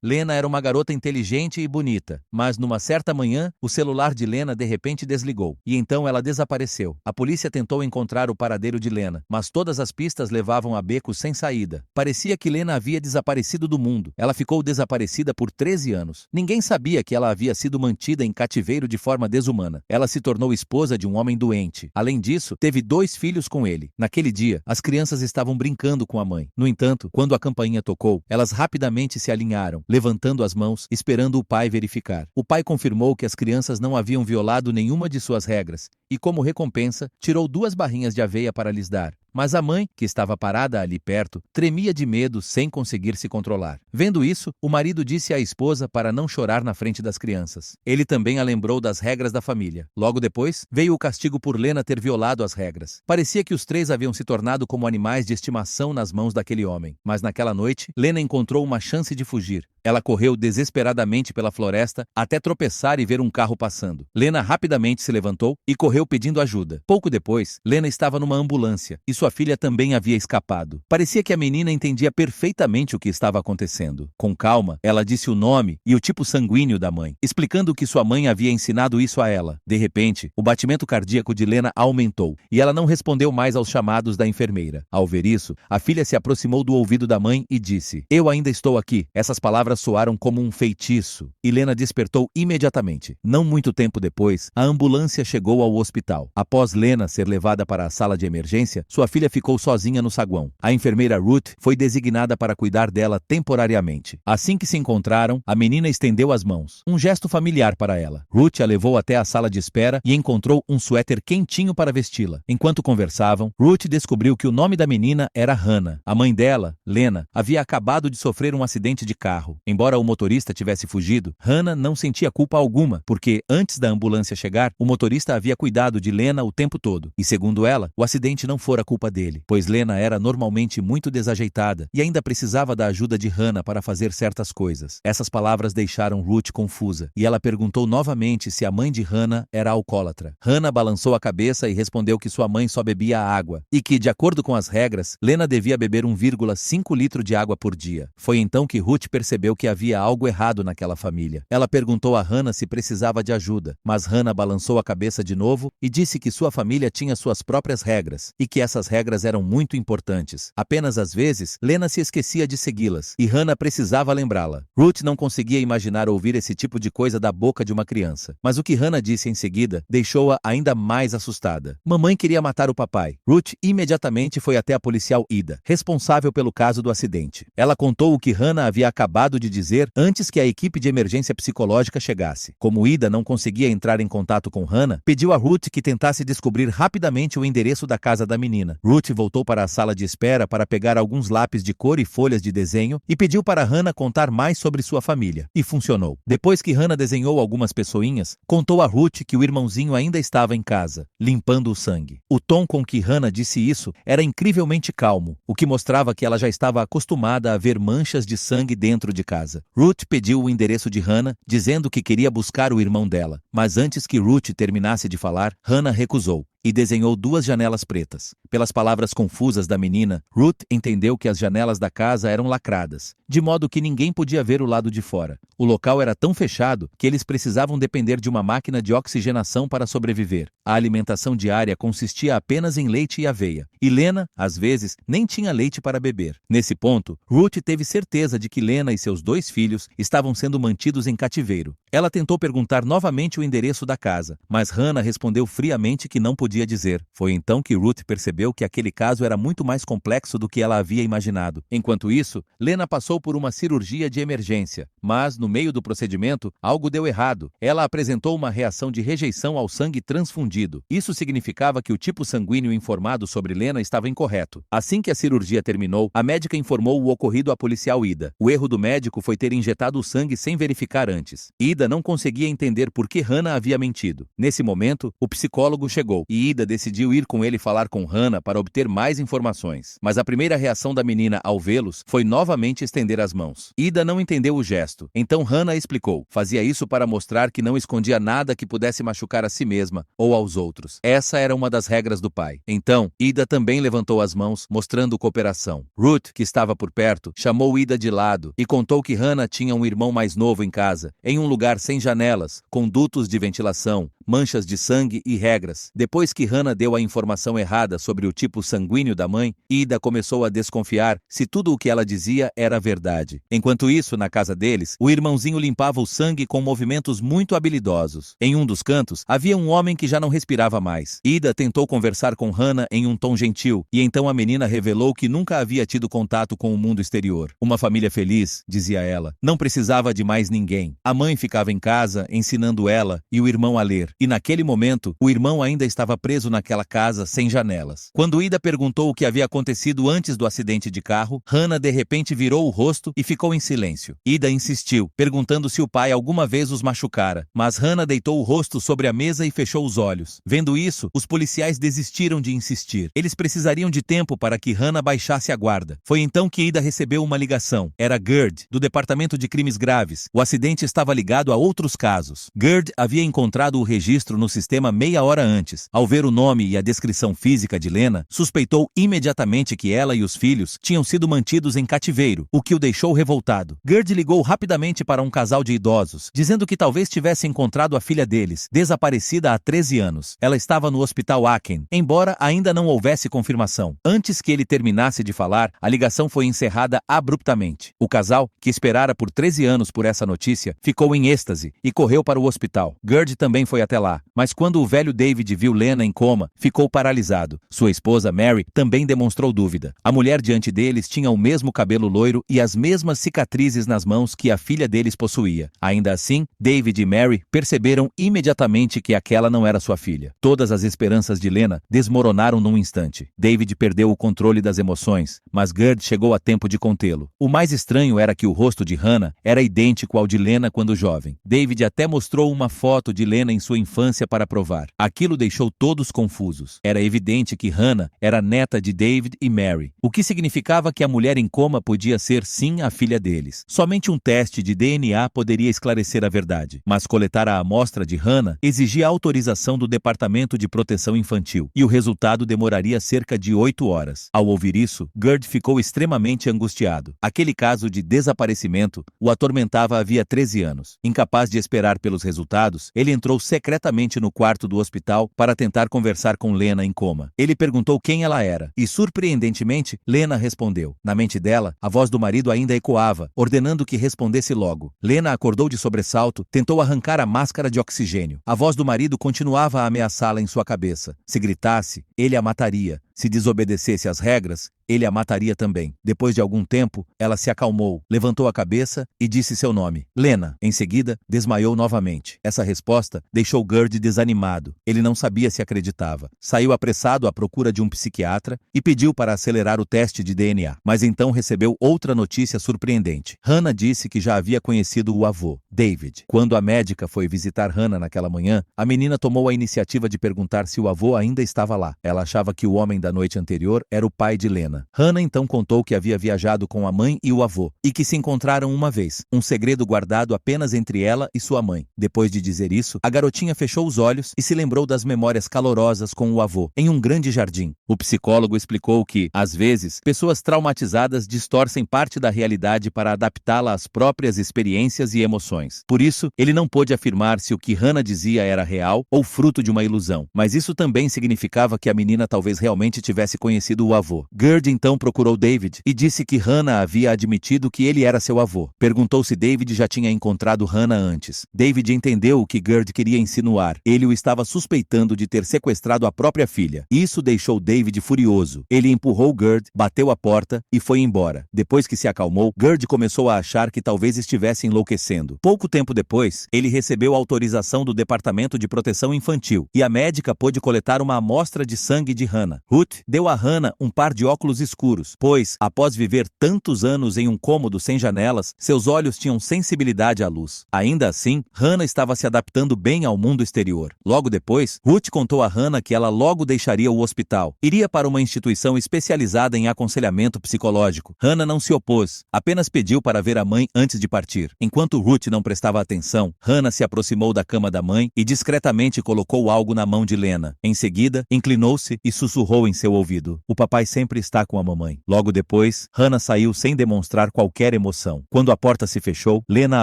Lena era uma garota inteligente e bonita, mas numa certa manhã, o celular de Lena de repente desligou, e então ela desapareceu. A polícia tentou encontrar o paradeiro de Lena, mas todas as pistas levavam a becos sem saída. Parecia que Lena havia desaparecido do mundo. Ela ficou desaparecida por 13 anos. Ninguém sabia que ela havia sido mantida em cativeiro de forma desumana. Ela se tornou esposa de um homem doente. Além disso, teve 2 filhos com ele. Naquele dia, as crianças estavam brincando com a mãe. No entanto, quando a campainha tocou, elas rapidamente se alinharam, levantando as mãos, esperando o pai verificar. O pai confirmou que as crianças não haviam violado nenhuma de suas regras e, como recompensa, tirou 2 barrinhas de aveia para lhes dar. Mas a mãe, que estava parada ali perto, tremia de medo sem conseguir se controlar. Vendo isso, o marido disse à esposa para não chorar na frente das crianças. Ele também a lembrou das regras da família. Logo depois, veio o castigo por Lena ter violado as regras. Parecia que os 3 haviam se tornado como animais de estimação nas mãos daquele homem. Mas naquela noite, Lena encontrou uma chance de fugir. Ela correu desesperadamente pela floresta até tropeçar e ver um carro passando. Lena rapidamente se levantou e correu pedindo ajuda. Pouco depois, Lena estava numa ambulância e sua filha também havia escapado. Parecia que a menina entendia perfeitamente o que estava acontecendo. Com calma, ela disse o nome e o tipo sanguíneo da mãe, explicando que sua mãe havia ensinado isso a ela. De repente, o batimento cardíaco de Lena aumentou e ela não respondeu mais aos chamados da enfermeira. Ao ver isso, a filha se aproximou do ouvido da mãe e disse: "Eu ainda estou aqui." Essas palavras soaram como um feitiço e Lena despertou imediatamente. Não muito tempo depois, a ambulância chegou ao hospital. Após Lena ser levada para a sala de emergência, sua filha ficou sozinha no saguão. A enfermeira Ruth foi designada para cuidar dela temporariamente. Assim que se encontraram, a menina estendeu as mãos, um gesto familiar para ela. Ruth a levou até a sala de espera e encontrou um suéter quentinho para vesti-la. Enquanto conversavam, Ruth descobriu que o nome da menina era Hannah. A mãe dela, Lena, havia acabado de sofrer um acidente de carro. Embora o motorista tivesse fugido, Hannah não sentia culpa alguma, porque antes da ambulância chegar, o motorista havia cuidado de Lena o tempo todo. E segundo ela, o acidente não fora culpa dele, pois Lena era normalmente muito desajeitada e ainda precisava da ajuda de Hannah para fazer certas coisas. Essas palavras deixaram Ruth confusa, e ela perguntou novamente se a mãe de Hannah era alcoólatra. Hannah balançou a cabeça e respondeu que sua mãe só bebia água, e que, de acordo com as regras, Lena devia beber 1,5 litro de água por dia. Foi então que Ruth percebeu que havia algo errado naquela família. Ela perguntou a Hannah se precisava de ajuda, mas Hannah balançou a cabeça de novo e disse que sua família tinha suas próprias regras, e que essas regras eram muito importantes. Apenas às vezes, Lena se esquecia de segui-las, e Hannah precisava lembrá-la. Ruth não conseguia imaginar ouvir esse tipo de coisa da boca de uma criança, mas o que Hannah disse em seguida deixou-a ainda mais assustada. Mamãe queria matar o papai. Ruth imediatamente foi até a policial Ida, responsável pelo caso do acidente. Ela contou o que Hannah havia acabado de dizer antes que a equipe de emergência psicológica chegasse. Como Ida não conseguia entrar em contato com Hannah, pediu a Ruth que tentasse descobrir rapidamente o endereço da casa da menina. Ruth voltou para a sala de espera para pegar alguns lápis de cor e folhas de desenho e pediu para Hannah contar mais sobre sua família. E funcionou. Depois que Hannah desenhou algumas pessoinhas, contou a Ruth que o irmãozinho ainda estava em casa, limpando o sangue. O tom com que Hannah disse isso era incrivelmente calmo, o que mostrava que ela já estava acostumada a ver manchas de sangue dentro de casa. Ruth pediu o endereço de Hannah, dizendo que queria buscar o irmão dela. Mas antes que Ruth terminasse de falar, Hannah recusou e desenhou 2 janelas pretas. Pelas palavras confusas da menina, Ruth entendeu que as janelas da casa eram lacradas, de modo que ninguém podia ver o lado de fora. O local era tão fechado que eles precisavam depender de uma máquina de oxigenação para sobreviver. A alimentação diária consistia apenas em leite e aveia, e Lena, às vezes, nem tinha leite para beber. Nesse ponto, Ruth teve certeza de que Lena e seus 2 filhos estavam sendo mantidos em cativeiro. Ela tentou perguntar novamente o endereço da casa, mas Hannah respondeu friamente que não podia dizer. Foi então que Ruth percebeu que aquele caso era muito mais complexo do que ela havia imaginado. Enquanto isso, Lena passou por uma cirurgia de emergência, mas, no meio do procedimento, algo deu errado. Ela apresentou uma reação de rejeição ao sangue transfundido. Isso significava que o tipo sanguíneo informado sobre Lena estava incorreto. Assim que a cirurgia terminou, a médica informou o ocorrido à policial Ida. O erro do médico foi ter injetado o sangue sem verificar antes. Ida não conseguia entender por que Hannah havia mentido. Nesse momento, o psicólogo chegou e que Ida decidiu ir com ele falar com Hannah para obter mais informações. Mas a primeira reação da menina ao vê-los foi novamente estender as mãos. Ida não entendeu o gesto, então Hannah explicou. Fazia isso para mostrar que não escondia nada que pudesse machucar a si mesma ou aos outros. Essa era uma das regras do pai. Então, Ida também levantou as mãos, mostrando cooperação. Ruth, que estava por perto, chamou Ida de lado e contou que Hannah tinha um irmão mais novo em casa, em um lugar sem janelas, com dutos de ventilação, manchas de sangue e regras. Depois que Hannah deu a informação errada sobre o tipo sanguíneo da mãe, Ida começou a desconfiar se tudo o que ela dizia era verdade. Enquanto isso, na casa deles, o irmãozinho limpava o sangue com movimentos muito habilidosos. Em um dos cantos, havia um homem que já não respirava mais. Ida tentou conversar com Hannah em um tom gentil, e então a menina revelou que nunca havia tido contato com o mundo exterior. Uma família feliz, dizia ela, não precisava de mais ninguém. A mãe ficava em casa, ensinando ela e o irmão a ler. E naquele momento, o irmão ainda estava preso naquela casa sem janelas. Quando Ida perguntou o que havia acontecido antes do acidente de carro, Hannah de repente virou o rosto e ficou em silêncio. Ida insistiu, perguntando se o pai alguma vez os machucara, mas Hannah deitou o rosto sobre a mesa e fechou os olhos. Vendo isso, os policiais desistiram de insistir. Eles precisariam de tempo para que Hannah baixasse a guarda. Foi então que Ida recebeu uma ligação. Era Gerd, do Departamento de Crimes Graves. O acidente estava ligado a outros casos. Gerd havia encontrado o registro no sistema meia hora antes. Ao ver o nome e a descrição física de Lena, suspeitou imediatamente que ela e os filhos tinham sido mantidos em cativeiro, o que o deixou revoltado. Gerd ligou rapidamente para um casal de idosos, dizendo que talvez tivesse encontrado a filha deles, desaparecida há 13 anos. Ela estava no Hospital Aken, embora ainda não houvesse confirmação. Antes que ele terminasse de falar, a ligação foi encerrada abruptamente. O casal, que esperara por 13 anos por essa notícia, ficou em êxtase e correu para o hospital. Gerd também foi até lá, mas quando o velho David viu Lena em coma, ficou paralisado. Sua esposa Mary também demonstrou dúvida. A mulher diante deles tinha o mesmo cabelo loiro e as mesmas cicatrizes nas mãos que a filha deles possuía. Ainda assim, David e Mary perceberam imediatamente que aquela não era sua filha. Todas as esperanças de Lena desmoronaram num instante. David perdeu o controle das emoções, mas Gerd chegou a tempo de contê-lo. O mais estranho era que o rosto de Hannah era idêntico ao de Lena quando jovem. David até mostrou uma foto de Lena em sua infância para provar. Aquilo deixou todos confusos. Era evidente que Hannah era neta de David e Mary, o que significava que a mulher em coma podia ser sim a filha deles. Somente um teste de DNA poderia esclarecer a verdade, mas coletar a amostra de Hannah exigia autorização do Departamento de Proteção Infantil, e o resultado demoraria cerca de 8 horas. Ao ouvir isso, Gerd ficou extremamente angustiado. Aquele caso de desaparecimento o atormentava havia 13 anos. Incapaz de esperar pelos resultados, ele entrou secretamente no quarto do hospital para tentar conversar com Lena em coma. Ele perguntou quem ela era, e surpreendentemente, Lena respondeu. Na mente dela, a voz do marido ainda ecoava, ordenando que respondesse logo. Lena acordou de sobressalto, tentou arrancar a máscara de oxigênio. A voz do marido continuava a ameaçá-la em sua cabeça. Se gritasse, ele a mataria. Se desobedecesse às regras, ele a mataria também. Depois de algum tempo, ela se acalmou, levantou a cabeça e disse seu nome, Lena. Em seguida, desmaiou novamente. Essa resposta deixou Gerd desanimado. Ele não sabia se acreditava. Saiu apressado à procura de um psiquiatra e pediu para acelerar o teste de DNA. Mas então recebeu outra notícia surpreendente. Hannah disse que já havia conhecido o avô, David. Quando a médica foi visitar Hannah naquela manhã, a menina tomou a iniciativa de perguntar se o avô ainda estava lá. Ela achava que o homem da noite anterior era o pai de Lena. Hannah então contou que havia viajado com a mãe e o avô, e que se encontraram uma vez, um segredo guardado apenas entre ela e sua mãe. Depois de dizer isso, a garotinha fechou os olhos e se lembrou das memórias calorosas com o avô, em um grande jardim. O psicólogo explicou que, às vezes, pessoas traumatizadas distorcem parte da realidade para adaptá-la às próprias experiências e emoções. Por isso, ele não pôde afirmar se o que Hannah dizia era real ou fruto de uma ilusão, mas isso também significava que a menina talvez realmente tivesse conhecido o avô. Gerd então procurou David e disse que Hannah havia admitido que ele era seu avô. Perguntou se David já tinha encontrado Hannah antes. David entendeu o que Gerd queria insinuar. Ele o estava suspeitando de ter sequestrado a própria filha. Isso deixou David furioso. Ele empurrou Gerd, bateu a porta e foi embora. Depois que se acalmou, Gerd começou a achar que talvez estivesse enlouquecendo. Pouco tempo depois, ele recebeu autorização do Departamento de Proteção Infantil e a médica pôde coletar uma amostra de sangue de Hannah. Ruth deu a Hannah um par de óculos quartos escuros, pois, após viver tantos anos em um cômodo sem janelas, seus olhos tinham sensibilidade à luz. Ainda assim, Hannah estava se adaptando bem ao mundo exterior. Logo depois, Ruth contou a Hannah que ela logo deixaria o hospital. Iria para uma instituição especializada em aconselhamento psicológico. Hannah não se opôs, apenas pediu para ver a mãe antes de partir. Enquanto Ruth não prestava atenção, Hannah se aproximou da cama da mãe e discretamente colocou algo na mão de Lena. Em seguida, inclinou-se e sussurrou em seu ouvido: "O papai sempre está com a mamãe." Logo depois, Hannah saiu sem demonstrar qualquer emoção. Quando a porta se fechou, Lena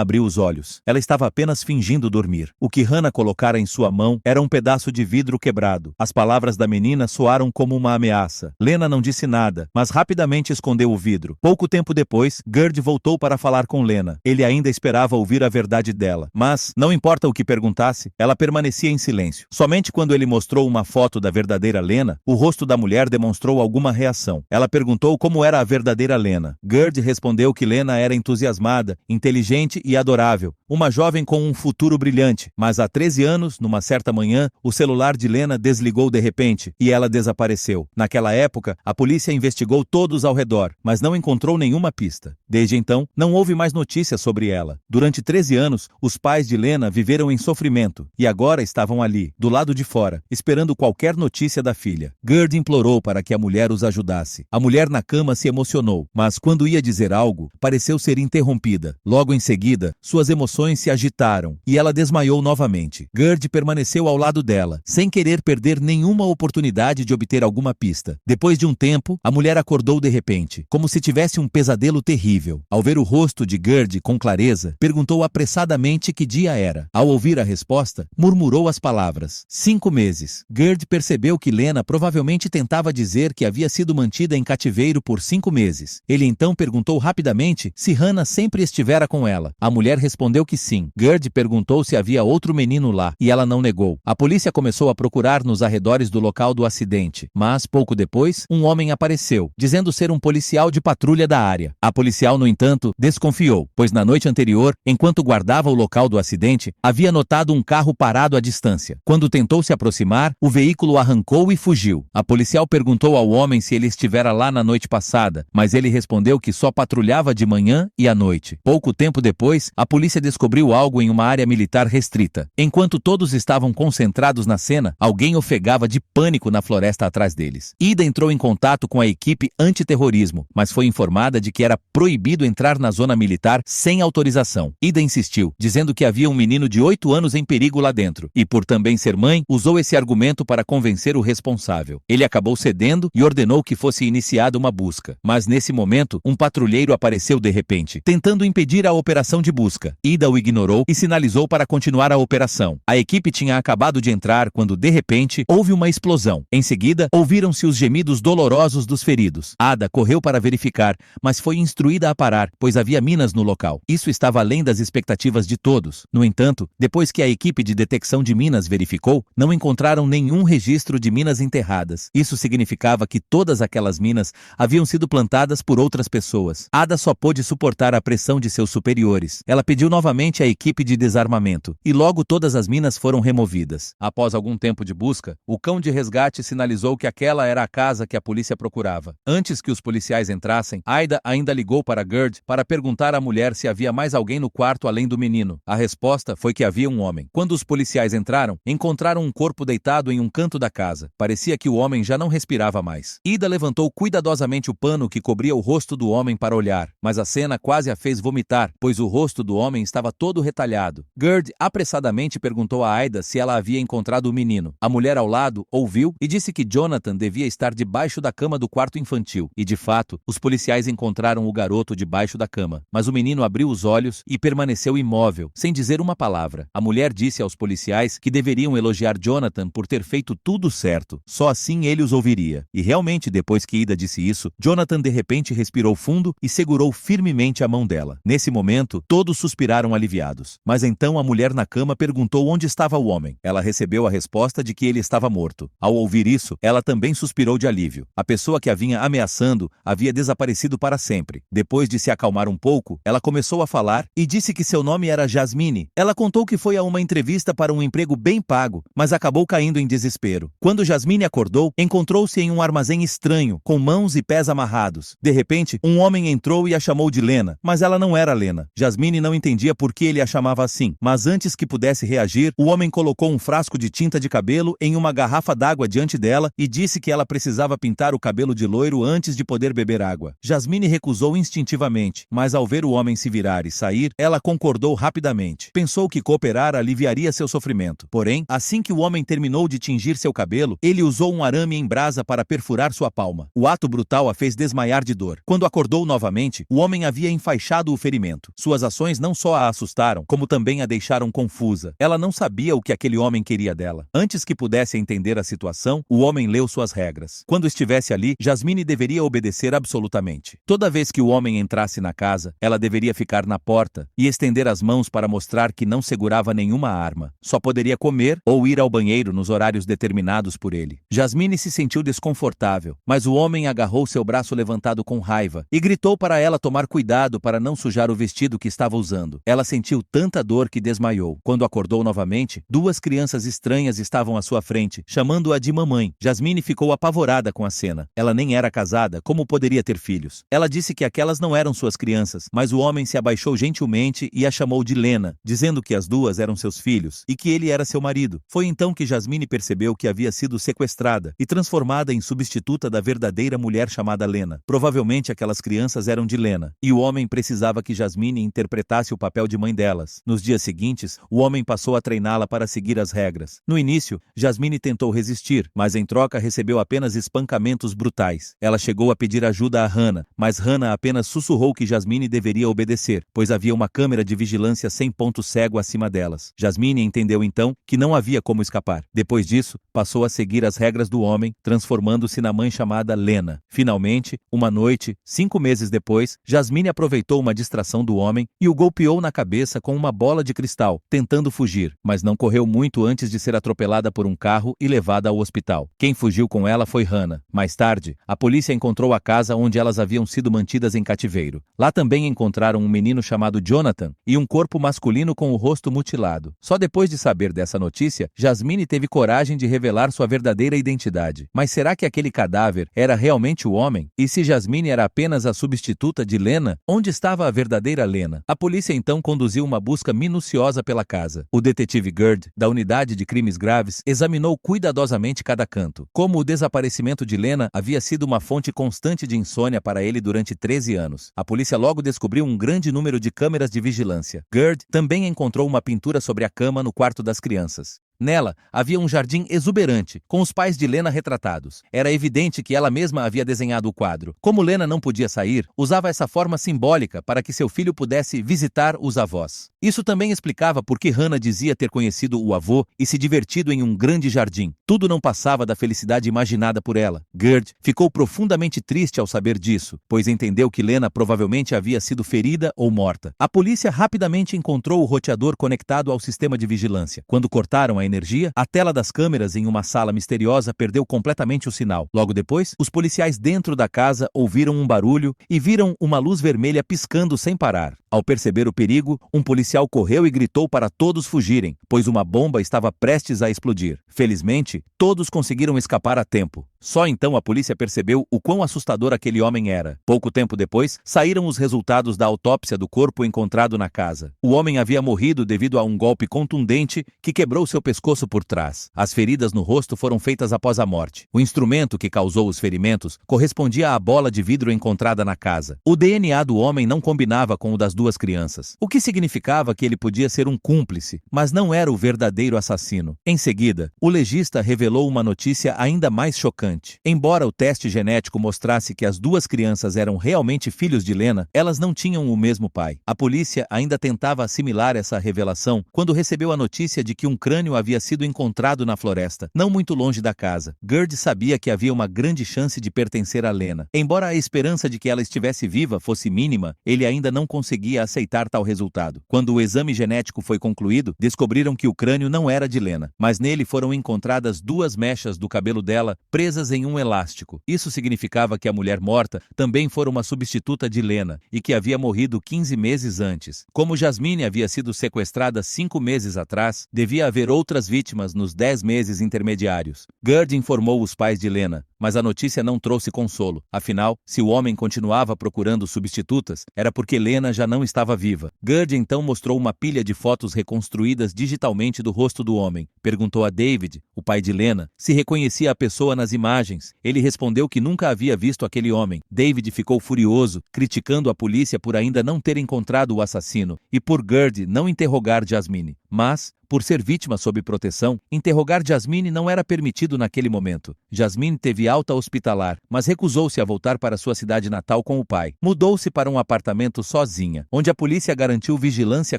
abriu os olhos. Ela estava apenas fingindo dormir. O que Hannah colocara em sua mão era um pedaço de vidro quebrado. As palavras da menina soaram como uma ameaça. Lena não disse nada, mas rapidamente escondeu o vidro. Pouco tempo depois, Gerd voltou para falar com Lena. Ele ainda esperava ouvir a verdade dela, mas, não importa o que perguntasse, ela permanecia em silêncio. Somente quando ele mostrou uma foto da verdadeira Lena, o rosto da mulher demonstrou alguma reação. Ela perguntou como era a verdadeira Lena. Gerd respondeu que Lena era entusiasmada, inteligente e adorável, uma jovem com um futuro brilhante. Mas há 13 anos, numa certa manhã, o celular de Lena desligou de repente e ela desapareceu. Naquela época, a polícia investigou todos ao redor, mas não encontrou nenhuma pista. Desde então, não houve mais notícias sobre ela. Durante 13 anos, os pais de Lena viveram em sofrimento e agora estavam ali, do lado de fora, esperando qualquer notícia da filha. Gerd implorou para que a mulher os ajudasse. A mulher na cama se emocionou, mas quando ia dizer algo, pareceu ser interrompida. Logo em seguida, suas emoções se agitaram e ela desmaiou novamente. Gerd permaneceu ao lado dela, sem querer perder nenhuma oportunidade de obter alguma pista. Depois de um tempo, a mulher acordou de repente, como se tivesse um pesadelo terrível. Ao ver o rosto de Gerd com clareza, perguntou apressadamente que dia era. Ao ouvir a resposta, murmurou as palavras: 5 meses. Gerd percebeu que Lena provavelmente tentava dizer que havia sido mantida em cativeiro por 5 meses. Ele então perguntou rapidamente se Hannah sempre estivera com ela. A mulher respondeu que sim. Gerd perguntou se havia outro menino lá, e ela não negou. A polícia começou a procurar nos arredores do local do acidente, mas pouco depois, um homem apareceu, dizendo ser um policial de patrulha da área. A policial, no entanto, desconfiou, pois na noite anterior, enquanto guardava o local do acidente, havia notado um carro parado à distância. Quando tentou se aproximar, o veículo arrancou e fugiu. A policial perguntou ao homem se ele estivera lá na noite passada, mas ele respondeu que só patrulhava de manhã e à noite. Pouco tempo depois, a polícia descobriu algo em uma área militar restrita. Enquanto todos estavam concentrados na cena, alguém ofegava de pânico na floresta atrás deles. Ida entrou em contato com a equipe antiterrorismo, mas foi informada de que era proibido entrar na zona militar sem autorização. Ida insistiu, dizendo que havia um menino de 8 anos em perigo lá dentro, e por também ser mãe, usou esse argumento para convencer o responsável. Ele acabou cedendo e ordenou que fosse iniciada uma busca. Mas nesse momento, um patrulheiro apareceu de repente, tentando impedir a operação de busca. Ida o ignorou e sinalizou para continuar a operação. A equipe tinha acabado de entrar quando, de repente, houve uma explosão. Em seguida, ouviram-se os gemidos dolorosos dos feridos. Ada correu para verificar, mas foi instruída a parar, pois havia minas no local. Isso estava além das expectativas de todos. No entanto, depois que a equipe de detecção de minas verificou, não encontraram nenhum registro de minas enterradas. Isso significava que todas aquelas minas haviam sido plantadas por outras pessoas. Ada só pôde suportar a pressão de seus superiores. Ela pediu novamente à equipe de desarmamento, e logo todas as minas foram removidas. Após algum tempo de busca, o cão de resgate sinalizou que aquela era a casa que a polícia procurava. Antes que os policiais entrassem, Ida ainda ligou para Gerd para perguntar à mulher se havia mais alguém no quarto além do menino. A resposta foi que havia um homem. Quando os policiais entraram, encontraram um corpo deitado em um canto da casa. Parecia que o homem já não respirava mais. Ida levantou cuidadosamente o pano que cobria o rosto do homem para olhar, mas a cena quase a fez vomitar, pois o rosto do homem estava todo retalhado. Gerd apressadamente perguntou a Ida se ela havia encontrado o menino. A mulher ao lado ouviu e disse que Jonathan devia estar debaixo da cama do quarto infantil. E de fato, os policiais encontraram o garoto debaixo da cama. Mas o menino abriu os olhos e permaneceu imóvel, sem dizer uma palavra. A mulher disse aos policiais que deveriam elogiar Jonathan por ter feito tudo certo. Só assim ele os ouviria. E realmente, depois que Ida disse isso, Jonathan de repente respirou fundo e segurou firmemente a mão dela. Nesse momento, todos suspiraram aliviados. Mas então a mulher na cama perguntou onde estava o homem. Ela recebeu a resposta de que ele estava morto. Ao ouvir isso, ela também suspirou de alívio. A pessoa que a vinha ameaçando havia desaparecido para sempre. Depois de se acalmar um pouco, ela começou a falar e disse que seu nome era Jasmine. Ela contou que foi a uma entrevista para um emprego bem pago, mas acabou caindo em desespero. Quando Jasmine acordou, encontrou-se em um armazém estranho, com mãos e pés amarrados. De repente, um homem entrou e a chamou de Lena, mas ela não era Lena. Jasmine não entendia por que ele a chamava assim, mas antes que pudesse reagir, o homem colocou um frasco de tinta de cabelo em uma garrafa d'água diante dela e disse que ela precisava pintar o cabelo de loiro antes de poder beber água. Jasmine recusou instintivamente, mas ao ver o homem se virar e sair, ela concordou rapidamente. Pensou que cooperar aliviaria seu sofrimento. Porém, assim que o homem terminou de tingir seu cabelo, ele usou um arame em brasa para perfurar sua palma. O ato brutal a fez desmaiar de dor. Quando acordou novamente, o homem havia enfaixado o ferimento. Suas ações não só a assustaram, como também a deixaram confusa. Ela não sabia o que aquele homem queria dela. Antes que pudesse entender a situação, o homem leu suas regras. Quando estivesse ali, Jasmine deveria obedecer absolutamente. Toda vez que o homem entrasse na casa, ela deveria ficar na porta e estender as mãos para mostrar que não segurava nenhuma arma. Só poderia comer ou ir ao banheiro nos horários determinados por ele. Jasmine se sentiu desconfortável, mas o homem agarrou seu braço levantado com raiva e gritou para ela tomar cuidado para não sujar o vestido que estava usando. Ela sentiu tanta dor que desmaiou. Quando acordou novamente, duas crianças estranhas estavam à sua frente, chamando-a de mamãe. Jasmine ficou apavorada com a cena. Ela nem era casada, como poderia ter filhos? Ela disse que aquelas não eram suas crianças, mas o homem se abaixou gentilmente e a chamou de Lena, dizendo que as duas eram seus filhos e que ele era seu marido. Foi então que Jasmine percebeu que havia sido sequestrada e transformada em substituta da verdadeira mulher chamada Lena. Provavelmente aquelas crianças eram de Lena, e o homem precisava que Jasmine interpretasse o papel de mãe delas. Nos dias seguintes, o homem passou a treiná-la para seguir as regras. No início, Jasmine tentou resistir, mas em troca recebeu apenas espancamentos brutais. Ela chegou a pedir ajuda a Hannah, mas Hannah apenas sussurrou que Jasmine deveria obedecer, pois havia uma câmera de vigilância sem ponto cego acima delas. Jasmine entendeu então que não havia como escapar. Depois disso, passou a seguir as regras do homem, transformando-se na mãe chamada Lena. Finalmente, uma noite, 5 meses depois, Jasmine aproveitou uma distração do homem e o golpeou na cabeça com uma bola de cristal, tentando fugir, mas não correu muito antes de ser atropelada por um carro e levada ao hospital. Quem fugiu com ela foi Hannah. Mais tarde, a polícia encontrou a casa onde elas haviam sido mantidas em cativeiro. Lá também encontraram um menino chamado Jonathan e um corpo masculino com o rosto mutilado. Só depois de saber dessa notícia, Jasmine teve coragem de revelar sua verdadeira identidade. Mas será que aquele cadáver era realmente o homem? E se Jasmine era apenas a substituta de Lena, onde estava a verdadeira Lena? A polícia então conduziu uma busca minuciosa pela casa. O detetive Gerd, da unidade de crimes graves, examinou cuidadosamente cada canto. Como o desaparecimento de Lena havia sido uma fonte constante de insônia para ele durante 13 anos, a polícia logo descobriu um grande número de câmeras de vigilância. Gerd também encontrou uma pintura sobre a cama no quarto das crianças. Nela, havia um jardim exuberante, com os pais de Lena retratados. Era evidente que ela mesma havia desenhado o quadro. Como Lena não podia sair, usava essa forma simbólica para que seu filho pudesse visitar os avós. Isso também explicava por que Hannah dizia ter conhecido o avô e se divertido em um grande jardim. Tudo não passava da felicidade imaginada por ela. Gerd ficou profundamente triste ao saber disso, pois entendeu que Lena provavelmente havia sido ferida ou morta. A polícia rapidamente encontrou o roteador conectado ao sistema de vigilância. Quando cortaram a energia, a tela das câmeras em uma sala misteriosa perdeu completamente o sinal. Logo depois, os policiais dentro da casa ouviram um barulho e viram uma luz vermelha piscando sem parar. Ao perceber o perigo, um policial correu e gritou para todos fugirem, pois uma bomba estava prestes a explodir. Felizmente, todos conseguiram escapar a tempo. Só então a polícia percebeu o quão assustador aquele homem era. Pouco tempo depois, saíram os resultados da autópsia do corpo encontrado na casa. O homem havia morrido devido a um golpe contundente que quebrou seu pescoço por trás. As feridas no rosto foram feitas após a morte. O instrumento que causou os ferimentos correspondia à bola de vidro encontrada na casa. O DNA do homem não combinava com o das duas crianças, o que significava que ele podia ser um cúmplice, mas não era o verdadeiro assassino. Em seguida, o legista revelou uma notícia ainda mais chocante. Embora o teste genético mostrasse que as duas crianças eram realmente filhos de Lena, elas não tinham o mesmo pai. A polícia ainda tentava assimilar essa revelação quando recebeu a notícia de que um crânio havia sido encontrado na floresta, não muito longe da casa. Gerd sabia que havia uma grande chance de pertencer a Lena. Embora a esperança de que ela estivesse viva fosse mínima, ele ainda não conseguia aceitar tal resultado. Quando o exame genético foi concluído, descobriram que o crânio não era de Lena, mas nele foram encontradas 2 mechas do cabelo dela presas em um elástico. Isso significava que a mulher morta também fora uma substituta de Lena e que havia morrido 15 meses antes. Como Jasmine havia sido sequestrada 5 meses atrás, devia haver outras outras vítimas nos 10 meses intermediários. Gerd informou os pais de Lena, mas a notícia não trouxe consolo. Afinal, se o homem continuava procurando substitutas, era porque Lena já não estava viva. Gerd então mostrou uma pilha de fotos reconstruídas digitalmente do rosto do homem. Perguntou a David, o pai de Lena, se reconhecia a pessoa nas imagens. Ele respondeu que nunca havia visto aquele homem. David ficou furioso, criticando a polícia por ainda não ter encontrado o assassino e por Gerd não interrogar Jasmine. Mas, por ser vítima sob proteção, interrogar Jasmine não era permitido naquele momento. Jasmine teve alta hospitalar, mas recusou-se a voltar para sua cidade natal com o pai. Mudou-se para um apartamento sozinha, onde a polícia garantiu vigilância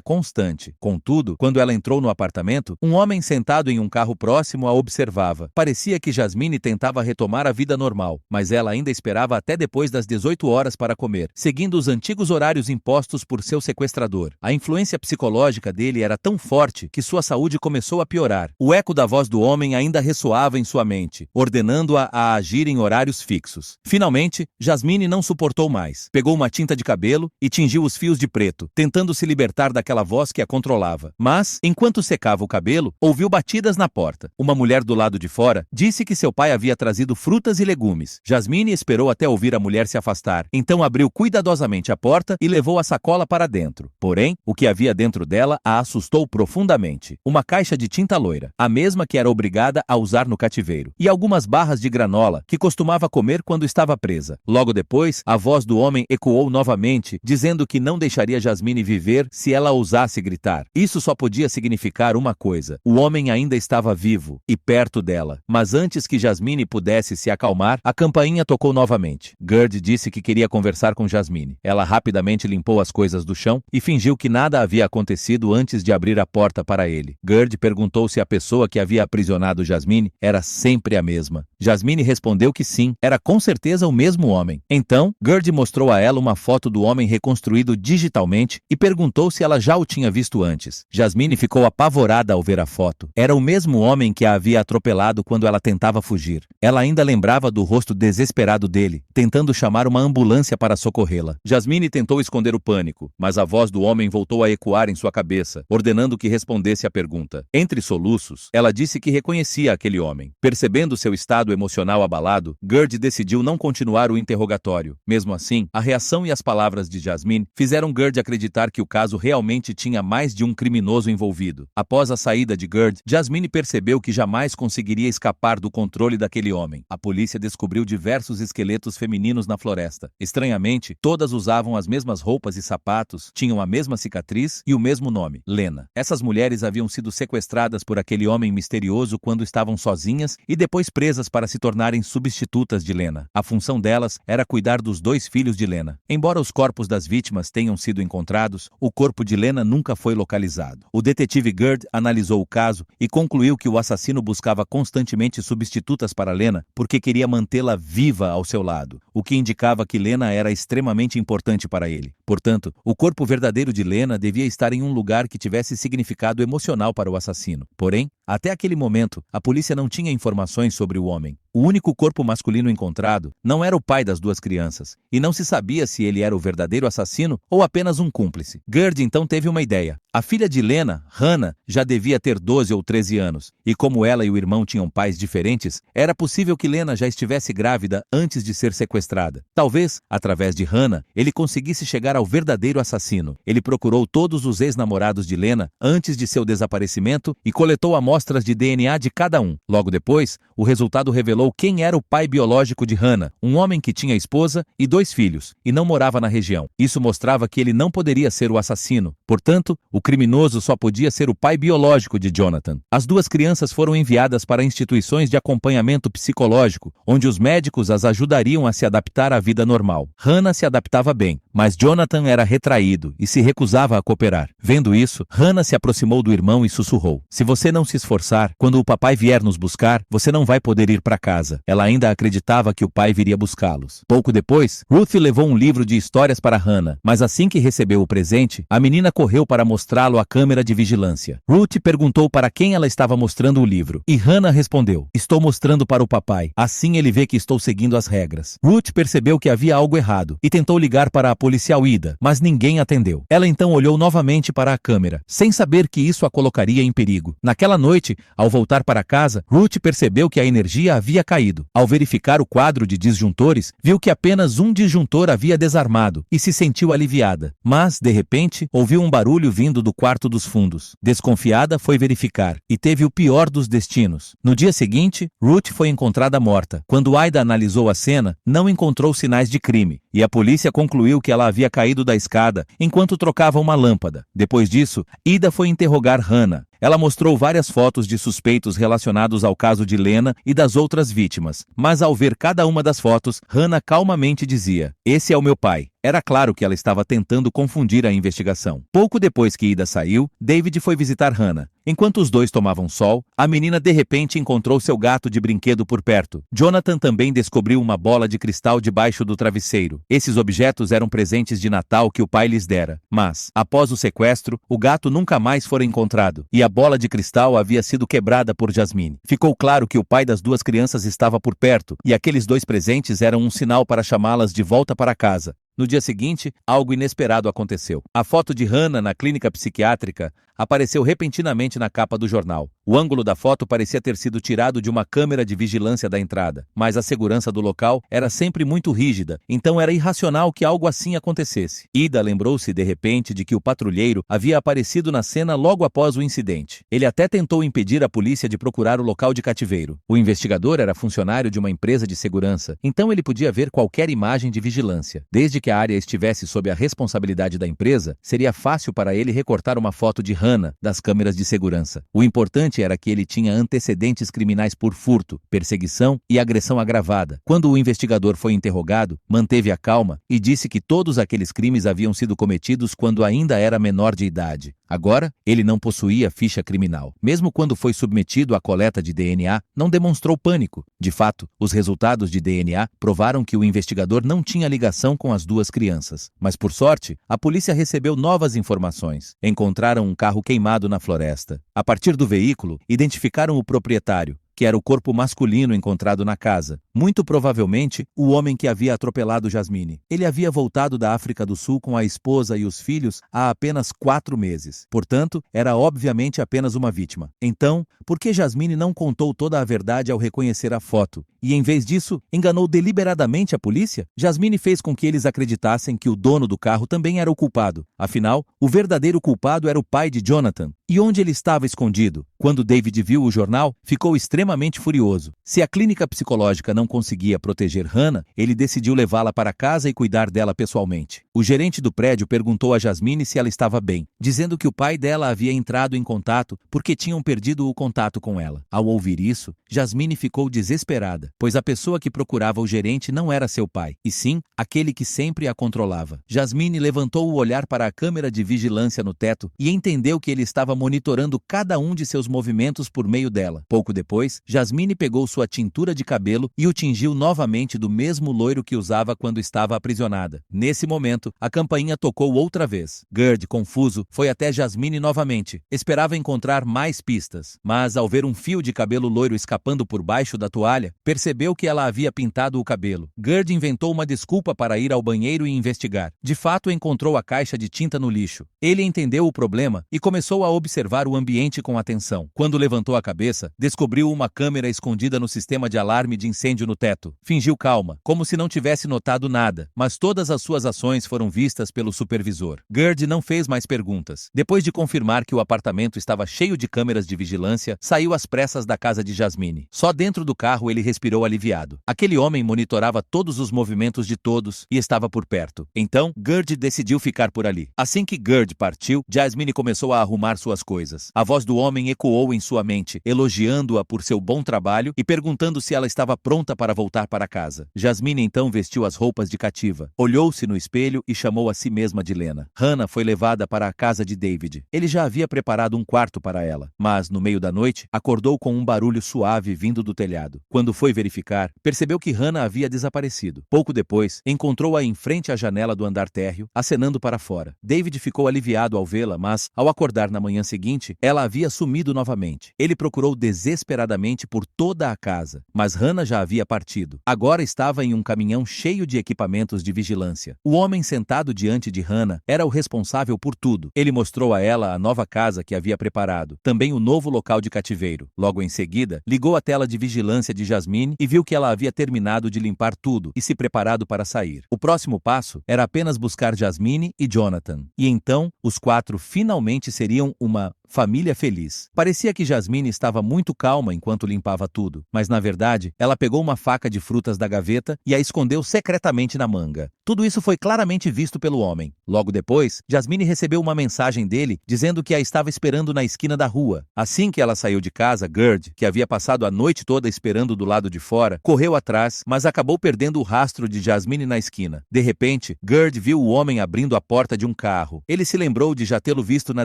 constante. Contudo, quando ela entrou no apartamento, um homem sentado em um carro próximo a observava. Parecia que Jasmine tentava retomar a vida normal, mas ela ainda esperava até depois das 18 horas para comer, seguindo os antigos horários impostos por seu sequestrador. A influência psicológica dele era tão forte que sua saúde começou a piorar. O eco da voz do homem ainda ressoava em sua mente, ordenando-a a agir em horários fixos. Finalmente, Jasmine não suportou mais. Pegou uma tinta de cabelo e tingiu os fios de preto, tentando se libertar daquela voz que a controlava. Mas, enquanto secava o cabelo, ouviu batidas na porta. Uma mulher do lado de fora disse que seu pai havia trazido frutas e legumes. Jasmine esperou até ouvir a mulher se afastar. Então abriu cuidadosamente a porta e levou a sacola para dentro. Porém, o que havia dentro dela a assustou profundamente. Uma caixa de tinta loira, a mesma que era obrigada a usar no cativeiro, e algumas barras de granola que costumava comer quando estava presa. Logo depois, a voz do homem ecoou novamente, dizendo que não deixaria Jasmine viver se ela ousasse gritar. Isso só podia significar uma coisa: o homem ainda estava vivo e perto dela. Mas antes que Jasmine pudesse se acalmar, a campainha tocou novamente. Gerd disse que queria conversar com Jasmine. Ela rapidamente limpou as coisas do chão e fingiu que nada havia acontecido antes de abrir a porta para ele. Gerd perguntou se a pessoa que havia aprisionado Jasmine era sempre a mesma. Jasmine respondeu que sim, era com certeza o mesmo homem. Então, Gerd mostrou a ela uma foto do homem reconstruído digitalmente e perguntou se ela já o tinha visto antes. Jasmine ficou apavorada ao ver a foto. Era o mesmo homem que a havia atropelado quando ela tentava fugir. Ela ainda lembrava do rosto desesperado dele, tentando chamar uma ambulância para socorrê-la. Jasmine tentou esconder o pânico, mas a voz do homem voltou a ecoar em sua cabeça, ordenando que respondesse à pergunta. Entre soluços, ela disse que reconhecia aquele homem. Percebendo seu estado emocional abalado, Gerd decidiu não continuar o interrogatório. Mesmo assim, a reação e as palavras de Jasmine fizeram Gerd acreditar que o caso realmente tinha mais de um criminoso envolvido. Após a saída de Gerd, Jasmine percebeu que jamais conseguiria escapar do controle daquele homem. A polícia descobriu diversos esqueletos femininos na floresta. Estranhamente, todas usavam as mesmas roupas e sapatos, tinham a mesma cicatriz e o mesmo nome, Lena. Essas mulheres haviam sido sequestradas por aquele homem misterioso quando estavam sozinhas e depois presas para se tornarem substitutas de Lena. A função delas era cuidar dos 2 filhos de Lena. Embora os corpos das vítimas tenham sido encontrados, o corpo de Lena nunca foi localizado. O detetive Gerd analisou o caso e concluiu que o assassino buscava constantemente substitutas para Lena porque queria mantê-la viva ao seu lado, o que indicava que Lena era extremamente importante para ele. Portanto, o corpo verdadeiro de Lena devia estar em um lugar que tivesse significado emocional para o assassino. Porém, até aquele momento, a polícia não tinha informações sobre o homem. O único corpo masculino encontrado não era o pai das 2 crianças, e não se sabia se ele era o verdadeiro assassino ou apenas um cúmplice. Gerd então teve uma ideia. A filha de Lena, Hannah, já devia ter 12 ou 13 anos, e como ela e o irmão tinham pais diferentes, era possível que Lena já estivesse grávida antes de ser sequestrada. Talvez, através de Hannah, ele conseguisse chegar ao verdadeiro assassino. Ele procurou todos os ex-namorados de Lena antes de seu desaparecimento e coletou amostras de DNA de cada um. Logo depois, o resultado revelou quem era o pai biológico de Hannah, um homem que tinha esposa e 2 filhos, e não morava na região. Isso mostrava que ele não poderia ser o assassino. Portanto, o criminoso só podia ser o pai biológico de Jonathan. As 2 crianças foram enviadas para instituições de acompanhamento psicológico, onde os médicos as ajudariam a se adaptar à vida normal. Hannah se adaptava bem, mas Jonathan era retraído e se recusava a cooperar. Vendo isso, Hannah se aproximou do irmão e sussurrou: "Se você não se esforçar, quando o papai vier nos buscar, você não vai poder ir para casa." casa. Ela ainda acreditava que o pai viria buscá-los. Pouco depois, Ruth levou um livro de histórias para Hannah, mas assim que recebeu o presente, a menina correu para mostrá-lo à câmera de vigilância. Ruth perguntou para quem ela estava mostrando o livro, e Hannah respondeu: "Estou mostrando para o papai, assim ele vê que estou seguindo as regras." Ruth percebeu que havia algo errado e tentou ligar para a policial Ida, mas ninguém atendeu. Ela então olhou novamente para a câmera, sem saber que isso a colocaria em perigo. Naquela noite, ao voltar para casa, Ruth percebeu que a energia havia caído. Ao verificar o quadro de disjuntores, viu que apenas um disjuntor havia desarmado e se sentiu aliviada. Mas, de repente, ouviu um barulho vindo do quarto dos fundos. Desconfiada, foi verificar e teve o pior dos destinos. No dia seguinte, Ruth foi encontrada morta. Quando Ida analisou a cena, não encontrou sinais de crime e a polícia concluiu que ela havia caído da escada enquanto trocava uma lâmpada. Depois disso, Ida foi interrogar Hannah. Ela mostrou várias fotos de suspeitos relacionados ao caso de Lena e das outras vítimas, mas ao ver cada uma das fotos, Hannah calmamente dizia: "Esse é o meu pai." Era claro que ela estava tentando confundir a investigação. Pouco depois que Ida saiu, David foi visitar Hannah. Enquanto os dois tomavam sol, a menina de repente encontrou seu gato de brinquedo por perto. Jonathan também descobriu uma bola de cristal debaixo do travesseiro. Esses objetos eram presentes de Natal que o pai lhes dera. Mas, após o sequestro, o gato nunca mais fora encontrado, e a bola de cristal havia sido quebrada por Jasmine. Ficou claro que o pai das duas crianças estava por perto, e aqueles dois presentes eram um sinal para chamá-las de volta para casa. No dia seguinte, algo inesperado aconteceu. A foto de Hannah na clínica psiquiátrica apareceu repentinamente na capa do jornal. O ângulo da foto parecia ter sido tirado de uma câmera de vigilância da entrada, mas a segurança do local era sempre muito rígida, então era irracional que algo assim acontecesse. Ida lembrou-se de repente de que o patrulheiro havia aparecido na cena logo após o incidente. Ele até tentou impedir a polícia de procurar o local de cativeiro. O investigador era funcionário de uma empresa de segurança, então ele podia ver qualquer imagem de vigilância. Desde que a área estivesse sob a responsabilidade da empresa, seria fácil para ele recortar uma foto de Hannah das câmeras de segurança. O importante era que ele tinha antecedentes criminais por furto, perseguição e agressão agravada. Quando o investigador foi interrogado, manteve a calma e disse que todos aqueles crimes haviam sido cometidos quando ainda era menor de idade. Agora, ele não possuía ficha criminal. Mesmo quando foi submetido à coleta de DNA, não demonstrou pânico. De fato, os resultados de DNA provaram que o investigador não tinha ligação com as duas crianças. Mas, por sorte, a polícia recebeu novas informações. Encontraram um carro queimado na floresta. A partir do veículo, identificaram o proprietário, que era o corpo masculino encontrado na casa. Muito provavelmente, o homem que havia atropelado Jasmine. Ele havia voltado da África do Sul com a esposa e os filhos há apenas 4 meses. Portanto, era obviamente apenas uma vítima. Então, por que Jasmine não contou toda a verdade ao reconhecer a foto? E, em vez disso, enganou deliberadamente a polícia? Jasmine fez com que eles acreditassem que o dono do carro também era o culpado. Afinal, o verdadeiro culpado era o pai de Jonathan. E onde ele estava escondido? Quando David viu o jornal, ficou extremamente furioso. Se a clínica psicológica não conseguia proteger Hannah, ele decidiu levá-la para casa e cuidar dela pessoalmente. O gerente do prédio perguntou a Jasmine se ela estava bem, dizendo que o pai dela havia entrado em contato porque tinham perdido o contato com ela. Ao ouvir isso, Jasmine ficou desesperada, pois a pessoa que procurava o gerente não era seu pai, e sim aquele que sempre a controlava. Jasmine levantou o olhar para a câmera de vigilância no teto e entendeu que ele estava monitorando cada um de seus movimentos por meio dela. Pouco depois, Jasmine pegou sua tintura de cabelo e o tingiu novamente do mesmo loiro que usava quando estava aprisionada. Nesse momento, a campainha tocou outra vez. Gerd, confuso, foi até Jasmine novamente. Esperava encontrar mais pistas, mas ao ver um fio de cabelo loiro escapando por baixo da toalha, percebeu que ela havia pintado o cabelo. Gerd inventou uma desculpa para ir ao banheiro e investigar. De fato, encontrou a caixa de tinta no lixo. Ele entendeu o problema e começou a observar o ambiente com atenção. Quando levantou a cabeça, descobriu uma câmera escondida no sistema de alarme de incêndio no teto. Fingiu calma, como se não tivesse notado nada, mas todas as suas ações foram vistas pelo supervisor. Gerd não fez mais perguntas. Depois de confirmar que o apartamento estava cheio de câmeras de vigilância, saiu às pressas da casa de Jasmine. Só dentro do carro ele respirou aliviado. Aquele homem monitorava todos os movimentos de todos e estava por perto. Então, Gerd decidiu ficar por ali. Assim que Gerd partiu, Jasmine começou a arrumar suas coisas. A voz do homem ecoou em sua mente, elogiando-a por seu bom trabalho e perguntando se ela estava pronta para voltar para casa. Jasmine então vestiu as roupas de cativa, olhou-se no espelho e chamou a si mesma de Lena. Hannah foi levada para a casa de David. Ele já havia preparado um quarto para ela, mas no meio da noite acordou com um barulho suave vindo do telhado. Quando foi verificar, percebeu que Hannah havia desaparecido. Pouco depois, encontrou-a em frente à janela do andar térreo, acenando para fora. David ficou aliviado ao vê-la, mas, ao acordar na manhã seguinte, ela havia sumido novamente. Ele procurou desesperadamente por toda a casa, mas Hannah já havia partido. Agora estava em um caminhão cheio de equipamentos de vigilância. O homem sentado diante de Hannah era o responsável por tudo. Ele mostrou a ela a nova casa que havia preparado, também o novo local de cativeiro. Logo em seguida, ligou a tela de vigilância de Jasmine e viu que ela havia terminado de limpar tudo e se preparado para sair. O próximo passo era apenas buscar Jasmine e Jonathan. E então, os quatro finalmente seriam uma família feliz. Parecia que Jasmine estava muito calma enquanto limpava tudo, mas na verdade, ela pegou uma faca de frutas da gaveta e a escondeu secretamente na manga. Tudo isso foi claramente visto pelo homem. Logo depois, Jasmine recebeu uma mensagem dele dizendo que a estava esperando na esquina da rua. Assim que ela saiu de casa, Gerd, que havia passado a noite toda esperando do lado de fora, correu atrás, mas acabou perdendo o rastro de Jasmine na esquina. De repente, Gerd viu o homem abrindo a porta de um carro. Ele se lembrou de já tê-lo visto na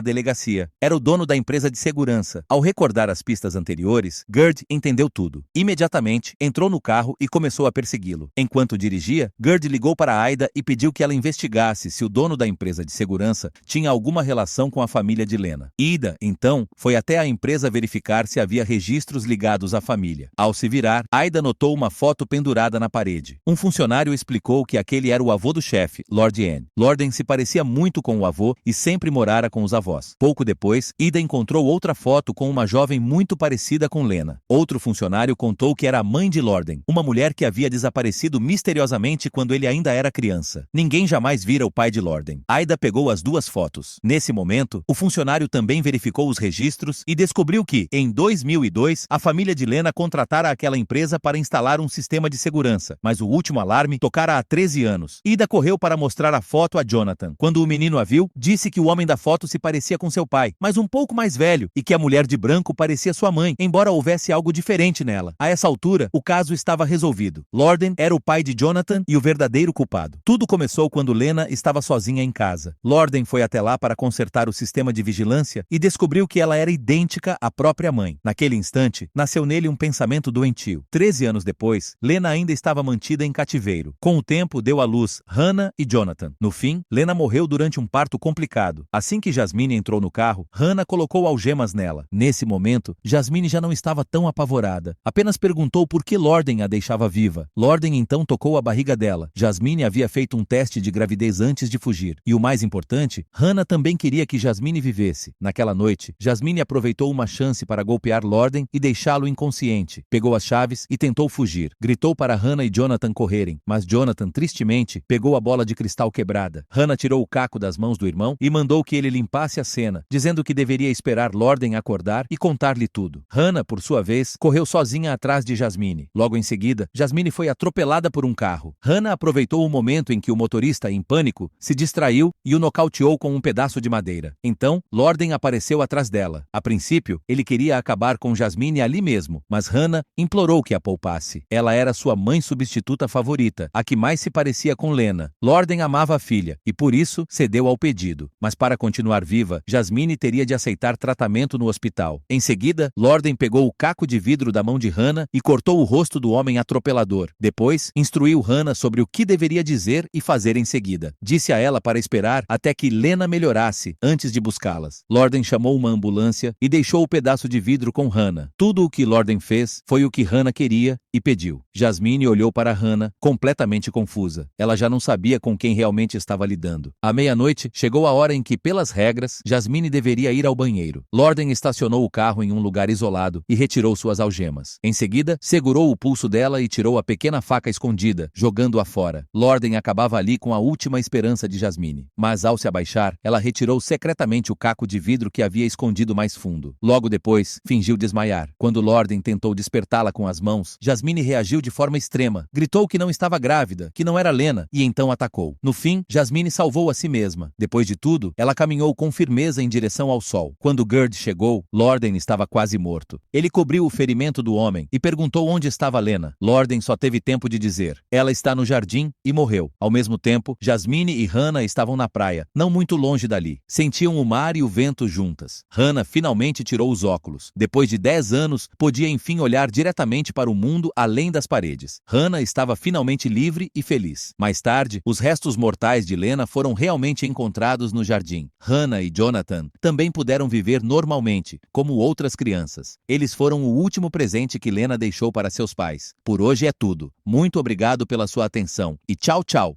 delegacia. Era o dono da empresa de segurança. Ao recordar as pistas anteriores, Gerd entendeu tudo. Imediatamente, entrou no carro e começou a persegui-lo. Enquanto dirigia, Gerd ligou para Aida e pediu que ela investigasse se o dono da empresa de segurança tinha alguma relação com a família de Lena. Ida, então, foi até a empresa verificar se havia registros ligados à família. Ao se virar, Aida notou uma foto pendurada na parede. Um funcionário explicou que aquele era o avô do chefe, Lord N. Lorden se parecia muito com o avô e sempre morara com os avós. Pouco depois, Ida encontrou outra foto com uma jovem muito parecida com Lena. Outro funcionário contou que era a mãe de Lorden, uma mulher que havia desaparecido misteriosamente quando ele ainda era criança. Ninguém jamais vira o pai de Lorden. Aida pegou as duas fotos. Nesse momento, o funcionário também verificou os registros e descobriu que, em 2002, a família de Lena contratara aquela empresa para instalar um sistema de segurança, mas o último alarme tocara há 13 anos. Ida correu para mostrar a foto a Jonathan. Quando o menino a viu, disse que o homem da foto se parecia com seu pai, mas um pouco mais velho, e que a mulher de branco parecia sua mãe, embora houvesse algo diferente nela. A essa altura, o caso estava resolvido. Lorden era o pai de Jonathan e o verdadeiro culpado. Tudo começou quando Lena estava sozinha em casa. Lorden foi até lá para consertar o sistema de vigilância e descobriu que ela era idêntica à própria mãe. Naquele instante, nasceu nele um pensamento doentio. 13 anos depois, Lena ainda estava mantida em cativeiro. Com o tempo, deu à luz Hannah e Jonathan. No fim, Lena morreu durante um parto complicado. Assim que Jasmine entrou no carro, Hannah colocou algemas nela. Nesse momento, Jasmine já não estava tão apavorada. Apenas perguntou por que Lorden a deixava viva. Lorden então tocou a barriga dela. Jasmine havia feito um teste de gravidez antes de fugir. E o mais importante, Hannah também queria que Jasmine vivesse. Naquela noite, Jasmine aproveitou uma chance para golpear Lorden e deixá-lo inconsciente. Pegou as chaves e tentou fugir. Gritou para Hannah e Jonathan correrem, mas Jonathan, tristemente, pegou a bola de cristal quebrada. Hannah tirou o caco das mãos do irmão e mandou que ele limpasse a cena, dizendo que deveria esperar Lorden acordar e contar-lhe tudo. Hannah, por sua vez, correu sozinha atrás de Jasmine. Logo em seguida, Jasmine foi atropelada por um carro. Hannah aproveitou o momento em que o motorista, em pânico, se distraiu e o nocauteou com um pedaço de madeira. Então, Lorden apareceu atrás dela. A princípio, ele queria acabar com Jasmine ali mesmo, mas Hannah implorou que a poupasse. Ela era sua mãe substituta favorita, a que mais se parecia com Lena. Lorden amava a filha e, por isso, cedeu ao pedido. Mas para continuar viva, Jasmine teria de aceitar tratamento no hospital. Em seguida, Lorden pegou o caco de vidro da mão de Hannah e cortou o rosto do homem atropelador. Depois, instruiu Hannah sobre o que deveria dizer e fazer em seguida. Disse a ela para esperar até que Lena melhorasse, antes de buscá-las. Lorden chamou uma ambulância e deixou o pedaço de vidro com Hannah. Tudo o que Lorden fez foi o que Hannah queria e pediu. Jasmine olhou para Hannah, completamente confusa. Ela já não sabia com quem realmente estava lidando. À meia-noite, chegou a hora em que, pelas regras, Jasmine deveria ir ao banheiro. Lorden estacionou o carro em um lugar isolado e retirou suas algemas. Em seguida, segurou o pulso dela e tirou a pequena faca escondida, jogando-a fora. Lorden acabava ali com a última esperança de Jasmine. Mas ao se abaixar, ela retirou secretamente o caco de vidro que havia escondido mais fundo. Logo depois, fingiu desmaiar. Quando Lorden tentou despertá-la com as mãos, Jasmine reagiu de forma extrema. Gritou que não estava grávida, que não era Lena, e então atacou. No fim, Jasmine salvou a si mesma. Depois de tudo, ela caminhou com firmeza em direção ao sol. sol. Quando Gerd chegou, Lorden estava quase morto. Ele cobriu o ferimento do homem e perguntou onde estava Lena. Lorden só teve tempo de dizer: ela está no jardim, e morreu. Ao mesmo tempo, Jasmine e Hannah estavam na praia, não muito longe dali. Sentiam o mar e o vento juntas. Hannah finalmente tirou os óculos. Depois de 10 anos, podia enfim olhar diretamente para o mundo além das paredes. Hannah estava finalmente livre e feliz. Mais tarde, os restos mortais de Lena foram realmente encontrados no jardim. Hannah e Jonathan também puderam viver normalmente, como outras crianças. Eles foram o último presente que Lena deixou para seus pais. Por hoje é tudo. Muito obrigado pela sua atenção e tchau, tchau!